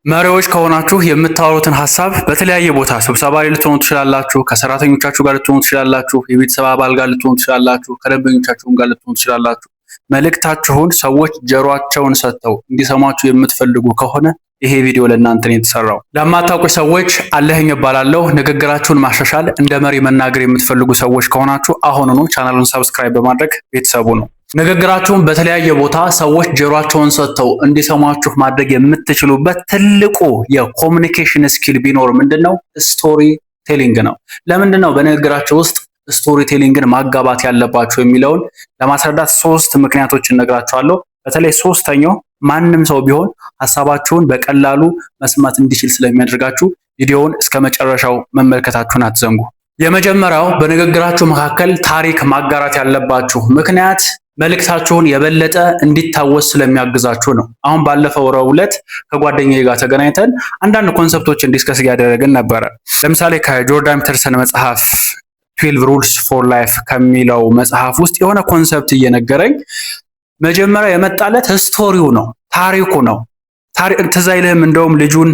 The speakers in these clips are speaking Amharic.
መሪዎች ከሆናችሁ የምታወሩትን ሐሳብ በተለያየ ቦታ ስብሰባ ላይ ልትሆኑ ትችላላችሁ፣ ከሰራተኞቻችሁ ጋር ልትሆኑ ትችላላችሁ፣ የቤተሰብ አባል ጋር ልትሆኑ ትችላላችሁ፣ ከደንበኞቻችሁም ጋር ልትሆኑ ትችላላችሁ። መልእክታችሁን ሰዎች ጆሮአቸውን ሰጥተው እንዲሰሟችሁ የምትፈልጉ ከሆነ ይሄ ቪዲዮ ለእናንተ ነው የተሰራው። ለማታውቁ ሰዎች አለህኝ እባላለሁ። ንግግራችሁን ማሻሻል እንደ መሪ መናገር የምትፈልጉ ሰዎች ከሆናችሁ አሁኑኑ ቻናሉን ሰብስክራይብ በማድረግ ቤተሰቡ ነው። ንግግራችሁን በተለያየ ቦታ ሰዎች ጆሮአቸውን ሰጥተው እንዲሰሟችሁ ማድረግ የምትችሉበት ትልቁ የኮሙኒኬሽን ስኪል ቢኖር ምንድነው? ስቶሪ ቴሊንግ ነው። ለምንድነው በንግግራችሁ ውስጥ ስቶሪ ቴሊንግን ማጋባት ያለባችሁ የሚለውን ለማስረዳት ሶስት ምክንያቶችን እነግራችኋለሁ። በተለይ ሶስተኛው ማንም ሰው ቢሆን ሐሳባችሁን በቀላሉ መስማት እንዲችል ስለሚያደርጋችሁ ቪዲዮውን እስከ መጨረሻው መመልከታችሁን አትዘንጉ። የመጀመሪያው በንግግራችሁ መካከል ታሪክ ማጋራት ያለባችሁ ምክንያት መልእክታችሁን የበለጠ እንዲታወስ ስለሚያግዛችሁ ነው። አሁን ባለፈው ረቡዕ ዕለት ከጓደኛዬ ጋር ተገናኝተን አንዳንድ ኮንሰፕቶችን ዲስከስ እያደረግን ነበረ። ለምሳሌ ከጆርዳን ፒተርሰን መጽሐፍ 12 ሩልስ ፎር ላይፍ ከሚለው መጽሐፍ ውስጥ የሆነ ኮንሰፕት እየነገረኝ መጀመሪያ የመጣለት ስቶሪው ነው፣ ታሪኩ ነው። ትዝ አይልህም? እንደውም ልጁን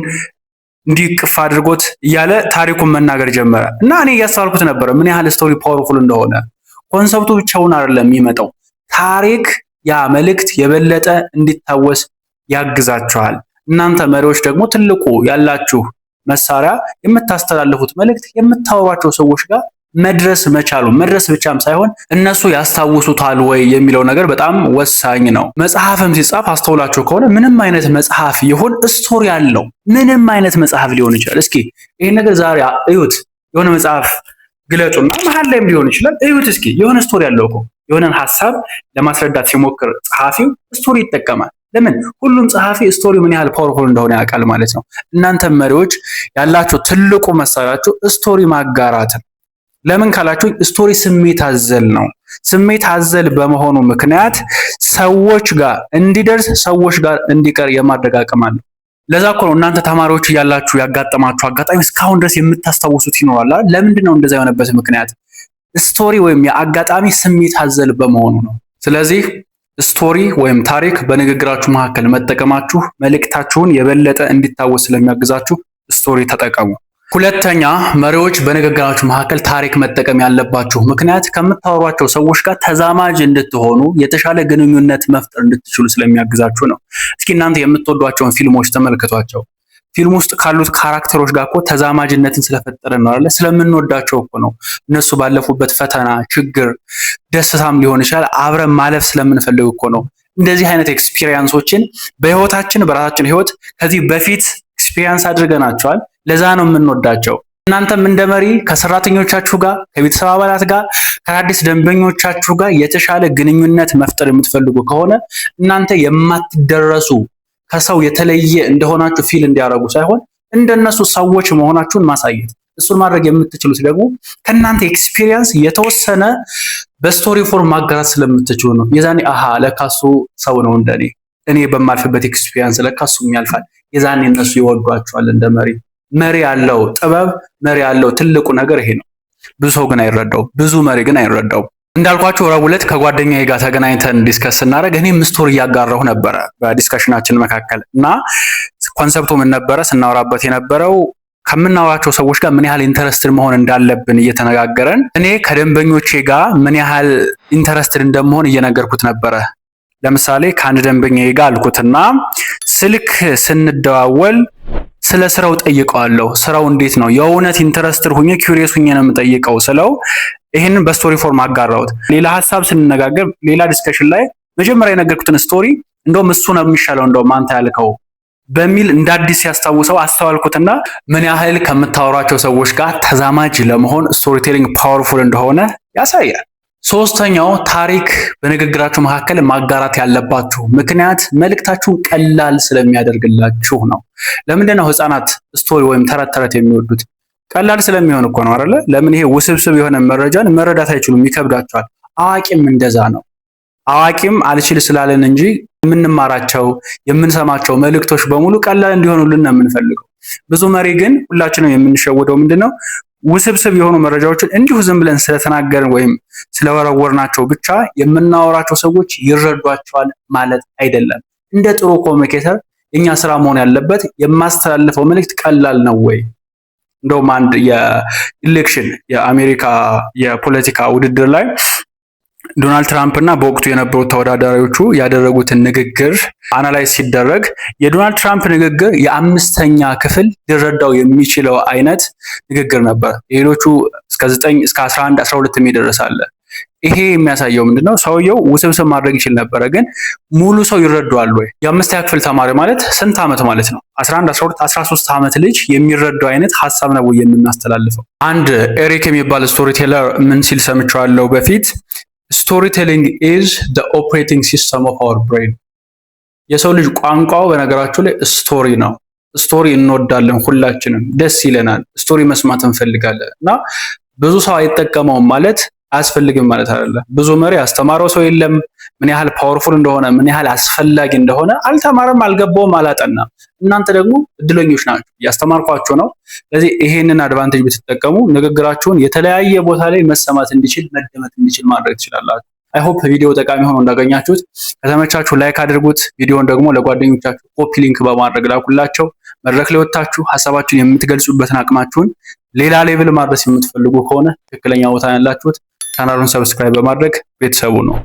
እንዲቅፍ አድርጎት እያለ ታሪኩን መናገር ጀመረ እና እኔ እያስተዋልኩት ነበረ ምን ያህል ስቶሪ ፓወርፉል እንደሆነ። ኮንሰፕቱ ብቻውን አይደለም የሚመጣው ታሪክ፣ ያ መልእክት የበለጠ እንዲታወስ ያግዛችኋል። እናንተ መሪዎች ደግሞ ትልቁ ያላችሁ መሳሪያ የምታስተላልፉት መልእክት የምታወሯቸው ሰዎች ጋር መድረስ መቻሉ፣ መድረስ ብቻም ሳይሆን እነሱ ያስታውሱታል ወይ የሚለው ነገር በጣም ወሳኝ ነው። መጽሐፍም ሲጻፍ አስተውላችሁ ከሆነ ምንም አይነት መጽሐፍ ይሁን ስቶሪ አለው። ምንም አይነት መጽሐፍ ሊሆን ይችላል። እስኪ ይሄን ነገር ዛሬ እዩት። የሆነ መጽሐፍ ግለጡና መሀል ላይም ሊሆን ይችላል እዩት እስኪ። የሆነ ስቶሪ አለው እኮ። የሆነን ሐሳብ ለማስረዳት ሲሞክር ጸሐፊው ስቶሪ ይጠቀማል። ለምን? ሁሉም ጸሐፊ ስቶሪ ምን ያህል ፓወርፉል እንደሆነ ያውቃል ማለት ነው። እናንተ መሪዎች ያላችሁ ትልቁ መሳሪያችሁ ስቶሪ ማጋራት ነው። ለምን ካላችሁ ስቶሪ ስሜት አዘል ነው። ስሜት አዘል በመሆኑ ምክንያት ሰዎች ጋር እንዲደርስ፣ ሰዎች ጋር እንዲቀር የማድረግ አቅም አለው። ለዛ እኮ ነው እናንተ ተማሪዎች እያላችሁ ያጋጠማችሁ አጋጣሚ እስካሁን ድረስ የምታስታውሱት ይኖራል። ለምንድን ነው እንደዛ የሆነበት ምክንያት? ስቶሪ ወይም የአጋጣሚ ስሜት አዘል በመሆኑ ነው። ስለዚህ ስቶሪ ወይም ታሪክ በንግግራችሁ መካከል መጠቀማችሁ መልእክታችሁን የበለጠ እንዲታወስ ስለሚያግዛችሁ ስቶሪ ተጠቀሙ። ሁለተኛ፣ መሪዎች በንግግራችሁ መካከል ታሪክ መጠቀም ያለባችሁ ምክንያት ከምታወሯቸው ሰዎች ጋር ተዛማጅ እንድትሆኑ፣ የተሻለ ግንኙነት መፍጠር እንድትችሉ ስለሚያግዛችሁ ነው። እስኪ እናንተ የምትወዷቸውን ፊልሞች ተመልከቷቸው። ፊልም ውስጥ ካሉት ካራክተሮች ጋር እኮ ተዛማጅነትን ስለፈጠረን ነው አይደል? ስለምንወዳቸው እኮ ነው። እነሱ ባለፉበት ፈተና፣ ችግር፣ ደስታም ሊሆን ይችላል አብረን ማለፍ ስለምንፈልግ እኮ ነው። እንደዚህ አይነት ኤክስፒሪየንሶችን በህይወታችን በራሳችን ህይወት ከዚህ በፊት ኤክስፒሪየንስ አድርገናቸዋል። ለዛ ነው የምንወዳቸው። እናንተም እንደ መሪ ከሰራተኞቻችሁ ጋር፣ ከቤተሰብ አባላት ጋር፣ ከአዲስ ደንበኞቻችሁ ጋር የተሻለ ግንኙነት መፍጠር የምትፈልጉ ከሆነ እናንተ የማትደረሱ ከሰው የተለየ እንደሆናችሁ ፊል እንዲያደርጉ ሳይሆን እንደነሱ ሰዎች መሆናችሁን ማሳየት። እሱን ማድረግ የምትችሉት ደግሞ ከእናንተ ኤክስፒሪየንስ የተወሰነ በስቶሪ ፎርም ማጋራት ስለምትችሉ ነው። የዛኔ አሃ ለካሱ ሰው ነው እንደኔ፣ እኔ በማልፍበት ኤክስፒሪየንስ ለካሱም ያልፋል። የዛኔ እነሱ ይወዷቸዋል። እንደ መሪ ያለው ጥበብ፣ መሪ ያለው ትልቁ ነገር ይሄ ነው። ብዙ ሰው ግን አይረዳው፣ ብዙ መሪ ግን አይረዳው። እንዳልኳችሁ ረቡዕ ዕለት ከጓደኛዬ ጋር ተገናኝተን ዲስከስ ስናደርግ እኔም ስቶሪ እያጋራሁ ነበረ በዲስከሽናችን መካከል እና ኮንሰፕቱ ምን ነበረ ስናወራበት የነበረው ከምናወራቸው ሰዎች ጋር ምን ያህል ኢንተረስትድ መሆን እንዳለብን እየተነጋገረን እኔ ከደንበኞቼ ጋር ምን ያህል ኢንተረስትድ እንደመሆን እየነገርኩት ነበረ። ለምሳሌ ከአንድ ደንበኛዬ ጋር አልኩትና ስልክ ስንደዋወል ስለ ስራው ጠይቀዋለሁ። ስራው እንዴት ነው? የእውነት ኢንተረስትድ ሁኜ ኪዩሪየስ ሁኜ ነው የምጠይቀው ስለው ይሄንን በስቶሪ ፎርም አጋራሁት። ሌላ ሐሳብ ስንነጋገር ሌላ ዲስከሽን ላይ መጀመሪያ የነገርኩትን ስቶሪ እንደውም እሱ ነው የሚሻለው እንደውም አንተ ያልከው በሚል እንደ አዲስ ያስታውሰው አስተዋልኩትና ምን ያህል ከምታወሯቸው ሰዎች ጋር ተዛማጅ ለመሆን ስቶሪ ቴሊንግ ፓወርፉል እንደሆነ ያሳያል። ሶስተኛው ታሪክ በንግግራችሁ መካከል ማጋራት ያለባችሁ ምክንያት መልእክታችሁን ቀላል ስለሚያደርግላችሁ ነው። ለምንድን ነው ህፃናት ስቶሪ ወይም ተረት ተረት የሚወዱት? ቀላል ስለሚሆን እኮ ነው አይደለ? ለምን ይሄ ውስብስብ የሆነ መረጃን መረዳት አይችሉም፣ ይከብዳቸዋል። አዋቂም እንደዛ ነው። አዋቂም አልችል ስላለን እንጂ የምንማራቸው የምንሰማቸው መልእክቶች በሙሉ ቀላል እንዲሆኑልን ነው የምንፈልገው። ብዙ መሪ ግን ሁላችንም የምንሸወደው ምንድነው? ውስብስብ የሆኑ መረጃዎችን እንዲሁ ዝም ብለን ስለተናገርን ወይም ስለወረወርናቸው ብቻ የምናወራቸው ሰዎች ይረዷቸዋል ማለት አይደለም። እንደ ጥሩ ኮሚኒኬተር የኛ ስራ መሆን ያለበት የማስተላልፈው መልእክት ቀላል ነው ወይ? እንደውም አንድ የኢሌክሽን የአሜሪካ የፖለቲካ ውድድር ላይ ዶናልድ ትራምፕ እና በወቅቱ የነበሩት ተወዳዳሪዎቹ ያደረጉትን ንግግር አናላይዝ ሲደረግ የዶናልድ ትራምፕ ንግግር የ5ኛ ክፍል ሊረዳው የሚችለው አይነት ንግግር ነበር። ሌሎቹ እስከ 9 እስከ 11 12 የሚደርስ አለ። ይሄ የሚያሳየው ምንድነው? ሰውየው ውስብስብ ማድረግ ይችል ነበረ፣ ግን ሙሉ ሰው ይረዳዋል ወይ? የ5ኛ ክፍል ተማሪ ማለት ስንት ዓመት ማለት ነው? 11 12 13 ዓመት ልጅ የሚረዳው አይነት ሀሳብ ነው የምናስተላልፈው። አንድ ኤሪክ የሚባል ስቶሪ ቴለር ምን ሲል ሰምቼዋለሁ በፊት ስቶሪቴሊንግ ኢዝ ዘ ኦፕሬቲንግ ሲስተም ኦፍ አወር ብሬን። የሰው ልጅ ቋንቋው በነገራችሁ ላይ ስቶሪ ነው። ስቶሪ እንወዳለን፣ ሁላችንም ደስ ይለናል፣ ስቶሪ መስማት እንፈልጋለን። እና ብዙ ሰው አይጠቀመውም ማለት አያስፈልግም ማለት አይደለም። ብዙ መሪ ያስተማረው ሰው የለም ምን ያህል ፓወርፉል እንደሆነ ምን ያህል አስፈላጊ እንደሆነ አልተማረም፣ አልገባውም፣ አላጠናም። እናንተ ደግሞ እድለኞች ናችሁ፣ እያስተማርኳችሁ ነው። ስለዚህ ይሄንን አድቫንቴጅ ብትጠቀሙ ንግግራችሁን የተለያየ ቦታ ላይ መሰማት እንዲችል መደመጥ እንዲችል ማድረግ ትችላላችሁ። አይ ሆፕ ቪዲዮ ጠቃሚ ሆኖ እንዳገኛችሁት። ከተመቻችሁ ላይክ አድርጉት። ቪዲዮውን ደግሞ ለጓደኞቻችሁ ኮፒ ሊንክ በማድረግ ላኩላቸው። መድረክ ላይ ወጣችሁ ሀሳባችሁን የምትገልጹበትን አቅማችሁን ሌላ ሌቭል ማድረስ የምትፈልጉ ከሆነ ትክክለኛ ቦታ ያላችሁት ቻናሉን ሰብስክራይብ በማድረግ ቤተሰቡ ነው።